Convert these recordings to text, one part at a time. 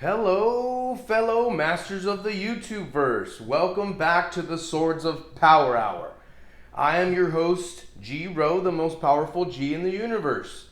Hello, fellow masters of the YouTubeverse. Welcome back to the Swords of Power Hour. I am your host, G Row, the most powerful G in the universe.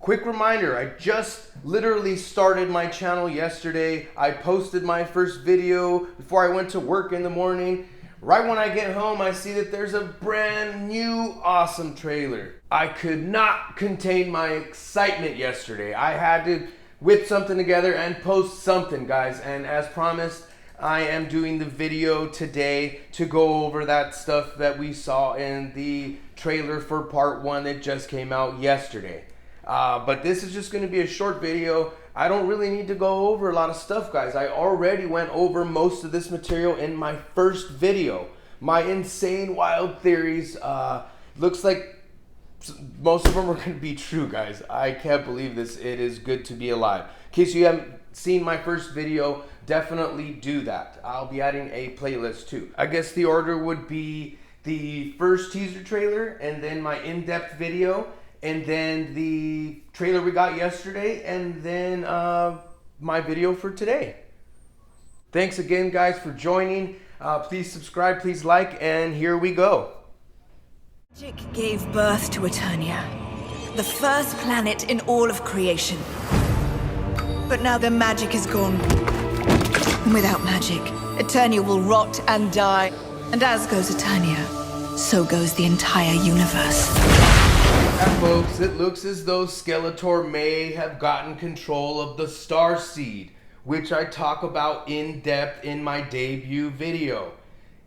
Quick reminder, I just literally started my channel yesterday. I posted my first video before I went to work in the morning. Right when I get home, I see that there's a brand new awesome trailer. I could not contain my excitement yesterday. I had to whip something together and post something, guys. And as promised, I am doing the video today to go over that stuff that we saw in the trailer for part 1 that just came out yesterday. But this is just going to be a short video. I don't really need to go over a lot of stuff, guys. I already went over most of this material in my first video. My insane wild theories. Looks like most of them are going to be true, guys. I can't believe this. It is good to be alive. In case you haven't seen my first video, definitely do that. I'll be adding a playlist too. I guess the order would be the first teaser trailer, and then my in-depth video, and then the trailer we got yesterday, and then my video for today. Thanks again, guys, for joining. Please subscribe, please like, and here we go. Magic gave birth to Eternia, the first planet in all of creation. But now the magic is gone. Without magic, Eternia will rot and die. And as goes Eternia, so goes the entire universe. Yeah, folks, it looks as though Skeletor may have gotten control of the Starseed, which I talk about in depth in my debut video.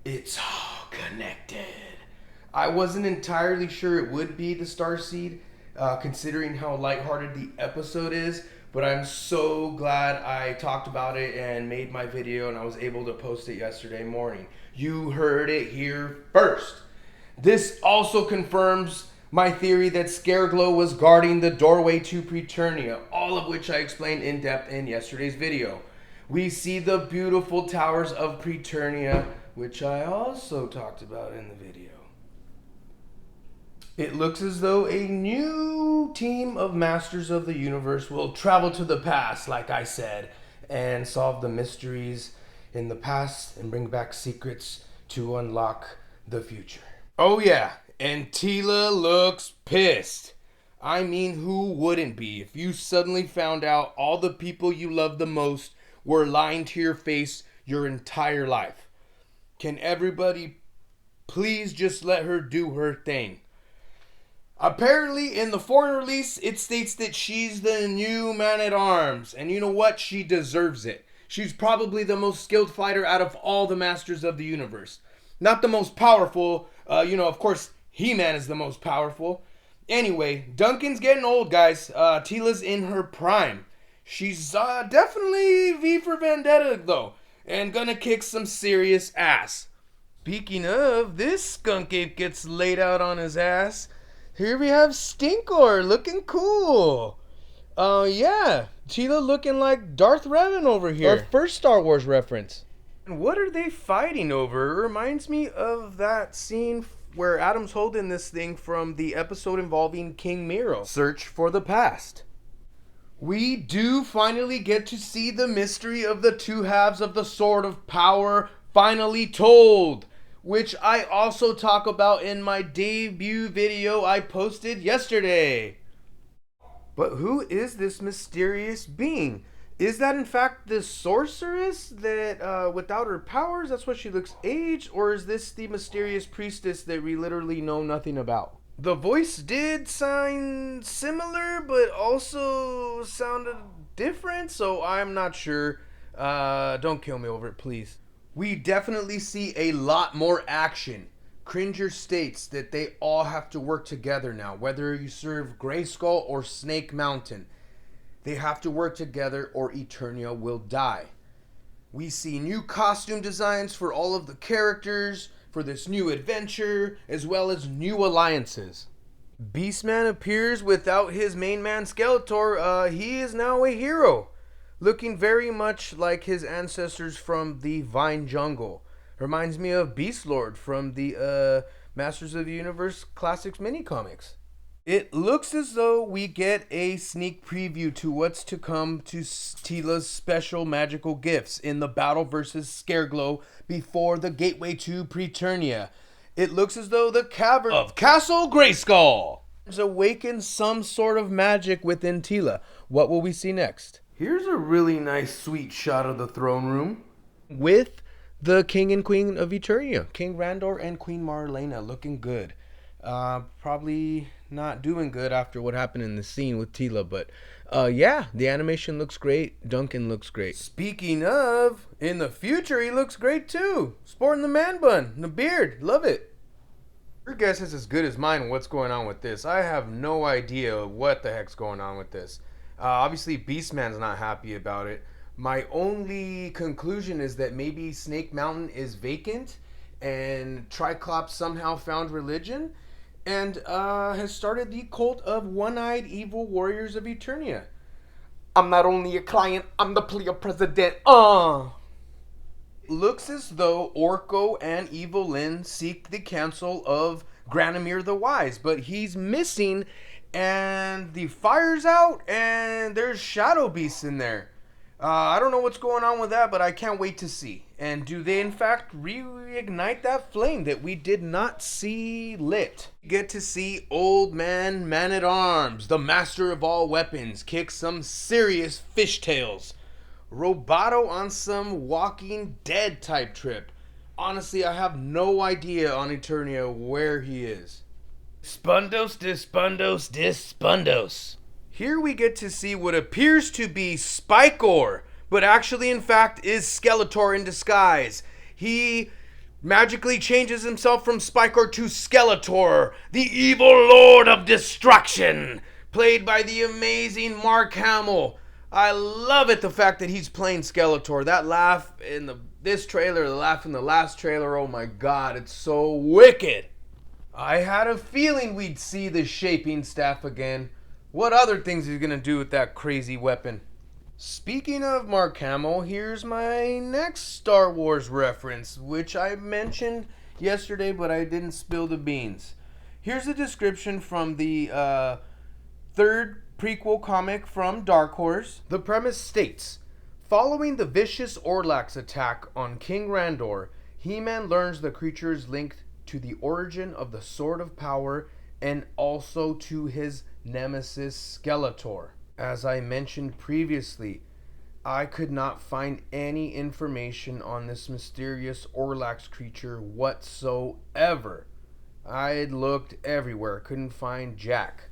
It's all connected. I wasn't entirely sure it would be the Starseed, considering how lighthearted the episode is, but I'm so glad I talked about it and made my video and I was able to post it yesterday morning. You heard it here first. This also confirms my theory that Scareglow was guarding the doorway to Preternia, all of which I explained in depth in yesterday's video. We see the beautiful towers of Preternia, which I also talked about in the video. It looks as though a new team of Masters of the Universe will travel to the past, like I said, and solve the mysteries in the past and bring back secrets to unlock the future. Oh yeah, and Teela looks pissed. I mean, who wouldn't be if you suddenly found out all the people you love the most were lying to your face your entire life? Can everybody please just let her do her thing? Apparently, in the foreign release, it states that she's the new Man-at-Arms. And you know what? She deserves it. She's probably the most skilled fighter out of all the Masters of the Universe. Not the most powerful. Of course, He-Man is the most powerful. Anyway, Duncan's getting old, guys. Teela's in her prime. She's definitely V for Vendetta, though. And gonna kick some serious ass. Speaking of, this skunk ape gets laid out on his ass. Here we have Stinkor looking cool. Yeah, Teela looking like Darth Revan over here. Our first Star Wars reference. And what are they fighting over? It reminds me of that scene where Adam's holding this thing from the episode involving King Miro. Search for the past. We do finally get to see the mystery of the two halves of the Sword of Power finally told, which I also talk about in my debut video I posted yesterday. But who is this mysterious being? Is that in fact the sorceress that without her powers, that's why she looks aged? Or is this the mysterious priestess that we literally know nothing about? The voice did sound similar, but also sounded different, so I'm not sure. Don't kill me over it, please. We definitely see a lot more action. Cringer states that they all have to work together now, whether you serve Grayskull or Snake Mountain. They have to work together or Eternia will die. We see new costume designs for all of the characters for this new adventure, as well as new alliances. Beastman appears without his main man Skeletor. He is now a hero, looking very much like his ancestors from the Vine Jungle. Reminds me of Beastlord from the Masters of the Universe Classics mini comics. It looks as though we get a sneak preview to what's to come to Tila's special magical gifts in the battle versus Scareglow before the gateway to Preternia. It looks as though the cavern of Castle Grayskull has awakened some sort of magic within Tila. What will we see next? Here's a really nice sweet shot of the throne room with the king and queen of Eternia, King Randor and Queen Marlena, looking good. Probably not doing good after what happened in the scene with Tila, but yeah, the animation looks great. Duncan looks great. Speaking of, in the future, he looks great too. Sporting the man bun, the beard, love it. Your guess is as good as mine. What's going on with this? I have no idea what the heck's going on with this. Obviously, Beastman's not happy about it. My only conclusion is that maybe Snake Mountain is vacant and Triclops somehow found religion and has started the cult of one-eyed evil warriors of Eternia. I'm not only a client, I'm the player president. Looks as though Orko and Evil Lyn seek the counsel of Granomir the Wise, but he's missing, and the fire's out, and there's shadow beasts in there. I don't know what's going on with that, but I can't wait to see. And do they in fact reignite that flame that we did not see lit? We get to see Old Man Man-at-Arms, the master of all weapons, kick some serious fishtails. Roboto on some Walking Dead type trip. Honestly, I have no idea on Eternia where he is. Spundos, Dispundos, Dispundos. Here we get to see what appears to be Spikor, but actually in fact is Skeletor in disguise. He magically changes himself from Spikor to Skeletor, the evil lord of destruction, played by the amazing Mark Hamill. I love it, the fact that he's playing Skeletor. That laugh in this trailer, the laugh in the last trailer, oh my god, it's so wicked. I had a feeling we'd see the shaping staff again. What other things is he gonna do with that crazy weapon? Speaking of Mark Hamill, here's my next Star Wars reference, which I mentioned yesterday, but I didn't spill the beans. Here's a description from the third prequel comic from Dark Horse. The premise states, following the vicious Orlax attack on King Randor, He-Man learns the creature is linked to the origin of the Sword of Power and also to his nemesis Skeletor. As I mentioned previously, I could not find any information on this mysterious Orlax creature whatsoever. I had looked everywhere, couldn't find jack.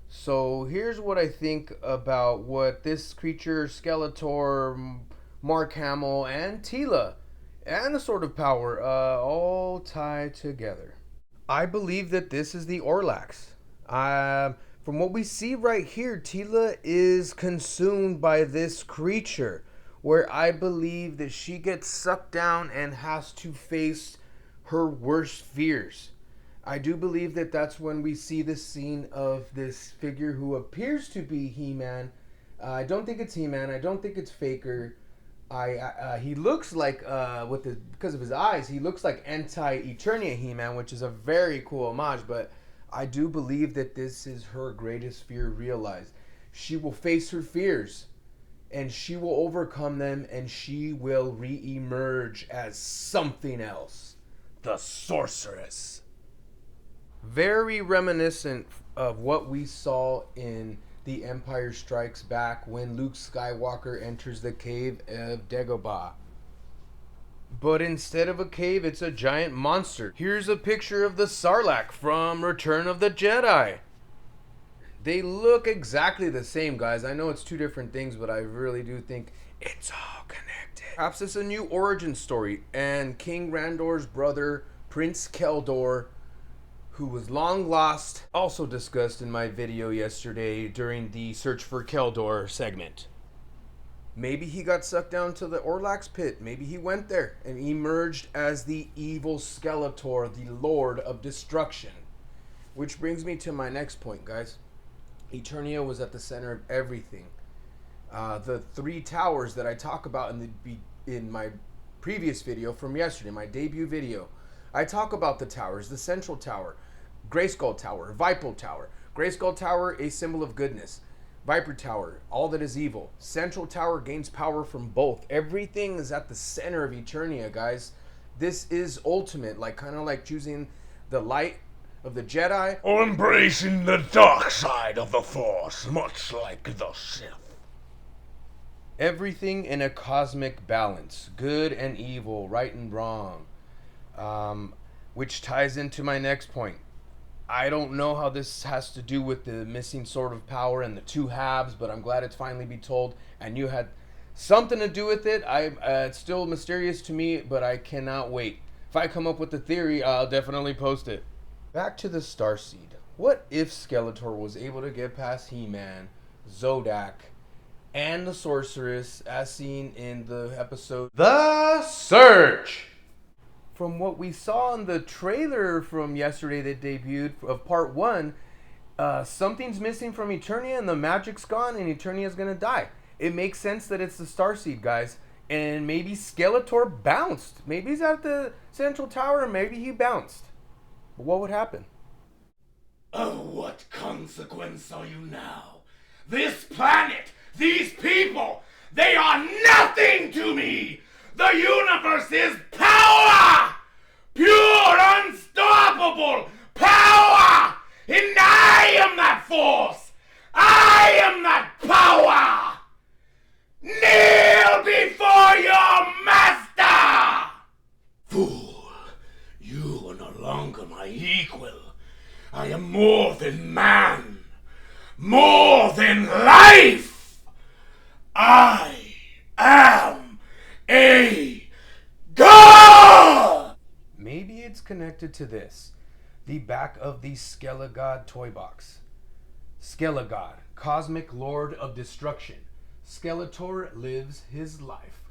So here's what I think about what this creature, Skeletor, Mark Hamill, and Tila, and the Sword of Power all tie together. I believe that this is the Orlax. From what we see right here, Tila is consumed by this creature, where I believe that she gets sucked down and has to face her worst fears. I do believe that that's when we see the scene of this figure who appears to be He-Man. I don't think it's He-Man. I don't think it's Faker. He looks like, because of his eyes, he looks like anti-Eternia He-Man, which is a very cool homage, but I do believe that this is her greatest fear realized. She will face her fears, and she will overcome them, and she will re-emerge as something else. The Sorceress. Very reminiscent of what we saw in The Empire Strikes Back when Luke Skywalker enters the cave of Dagobah. But instead of a cave, it's a giant monster. Here's a picture of the Sarlacc from Return of the Jedi. They look exactly the same, guys. I know it's two different things, but I really do think it's all connected. Perhaps it's a new origin story, and King Randor's brother, Prince Keldor, who was long lost, also discussed in my video yesterday during the Search for Keldor segment. Maybe he got sucked down to the Orlax pit. Maybe he went there and emerged as the evil Skeletor, the Lord of Destruction. Which brings me to my next point, guys. Eternia was at the center of everything. The three towers that I talk about in my previous video from yesterday, my debut video, I talk about the towers: the Central Tower, Grayskull Tower, Vipul Tower. Grayskull Tower, a symbol of goodness. Viper Tower, all that is evil. Central Tower gains power from both. Everything is at the center of Eternia, guys. This is ultimate, like kind of like choosing the light of the Jedi or embracing the dark side of the Force, much like the Sith. Everything in a cosmic balance, good and evil, right and wrong. Which ties into my next point. I don't know how this has to do with the missing sword of power and the two halves, but I'm glad it's finally be told. And you had something to do with it. It's still mysterious to me, but I cannot wait. If I come up with a theory, I'll definitely post it. Back to the Starseed. What if Skeletor was able to get past He-Man, Zodak, and the Sorceress, as seen in the episode The Search? From what we saw in the trailer from yesterday that debuted of part 1, something's missing from Eternia and the magic's gone and Eternia's gonna die. It makes sense that it's the Starseed, guys. And maybe Skeletor bounced. Maybe he's at the Central Tower and maybe he bounced. But what would happen? Of what consequence are you now? This planet, these people, they are nothing to me! The universe is power! Pure, unstoppable power! And I am that force! I am that power! Kneel before your master! Fool, you are no longer my equal. I am more than man, more than life. I am a god! Maybe it's connected to this. The back of the Skelegod toy box. Skelegod, cosmic lord of destruction. Skeletor lives his life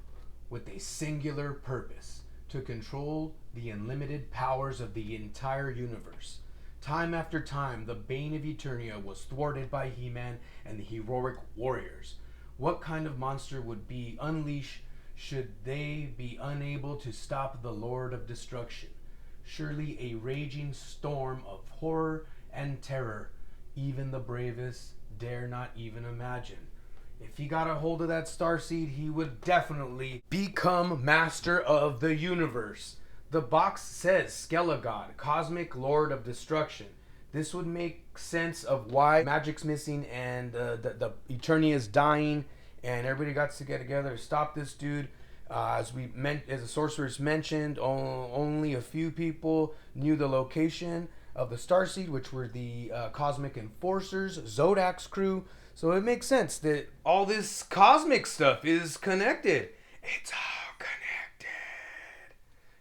with a singular purpose: to control the unlimited powers of the entire universe. Time after time, the Bane of Eternia was thwarted by He-Man and the heroic warriors. What kind of monster would be unleashed should they be unable to stop the Lord of Destruction? Surely a raging storm of horror and terror even the bravest dare not even imagine. If he got a hold of that Starseed, he would definitely become master of the universe. The box says Skelegod, cosmic lord of destruction. This would make sense of why magic's missing and the Eternia is dying, and everybody got to get together to stop this dude. As the sorceress mentioned, only a few people knew the location of the Starseed, which were the Cosmic Enforcers, Zodak's crew. So it makes sense that all this cosmic stuff is connected. It's all connected.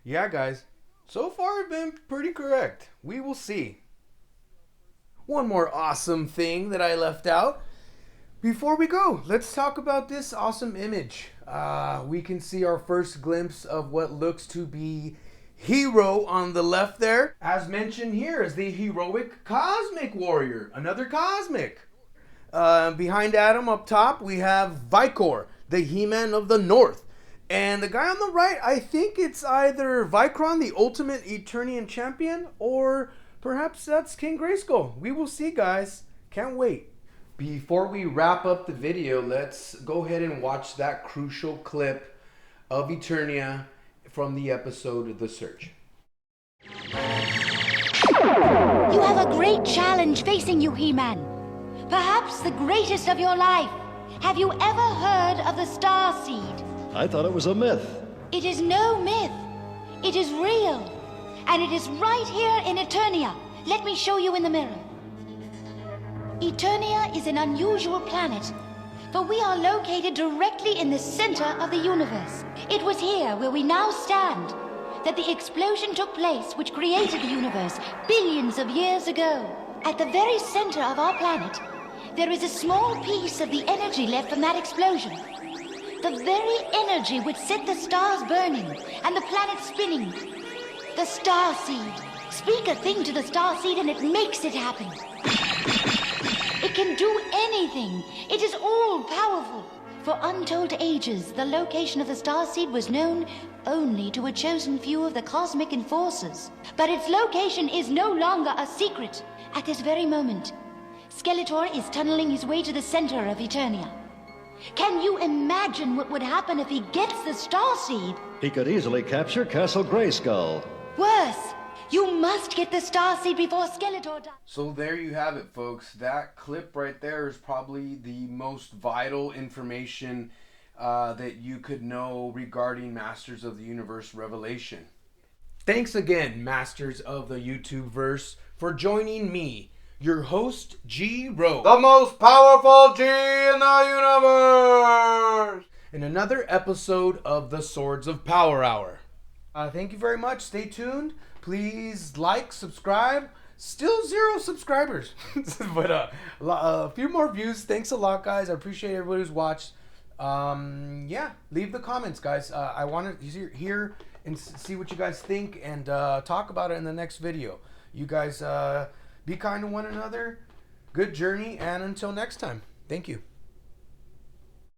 Yeah, guys. So far, I've been pretty correct. We will see. One more awesome thing that I left out. Before we go, let's talk about this awesome image. We can see our first glimpse of what looks to be Hero on the left there. As mentioned here is the heroic Cosmic Warrior. Another Cosmic. Behind Adam up top, we have Vicor, the He-Man of the North. And the guy on the right, I think it's either Vicron, the Ultimate Eternian Champion, or perhaps that's King Grayskull. We will see, guys. Can't wait. Before we wrap up the video, let's go ahead and watch that crucial clip of Eternia from the episode The Search. You have a great challenge facing you, He-Man. Perhaps the greatest of your life. Have you ever heard of the Starseed? I thought it was a myth. It is no myth. It is real. And it is right here in Eternia. Let me show you in the mirror. Eternia is an unusual planet, for we are located directly in the center of the universe. It was here, where we now stand, that the explosion took place which created the universe billions of years ago. At the very center of our planet, there is a small piece of the energy left from that explosion. The very energy which set the stars burning and the planets spinning. The Starseed. Speak a thing to the Starseed and it makes it happen. It can do anything. It is all powerful. For untold ages, the location of the Starseed was known only to a chosen few of the Cosmic Enforcers. But its location is no longer a secret. At this very moment, Skeletor is tunneling his way to the center of Eternia. Can you imagine what would happen if he gets the Starseed? He could easily capture Castle Grayskull. Worse, you must get the Starseed before Skeletor dies. So there you have it, folks. That clip right there is probably the most vital information that you could know regarding Masters of the Universe Revelation. Thanks again, Masters of the YouTubeverse, for joining me, your host, G. Rowe, The most powerful G in the universe! in another episode of the Swords of Power Hour. Thank you very much. Stay tuned. Please like, subscribe. Still 0 subscribers, but a few more views. Thanks a lot, guys. I appreciate everybody who's watched. Yeah, leave the comments, guys. I want to hear and see what you guys think and talk about it in the next video. You guys be kind to one another. Good journey, and until next time, thank you.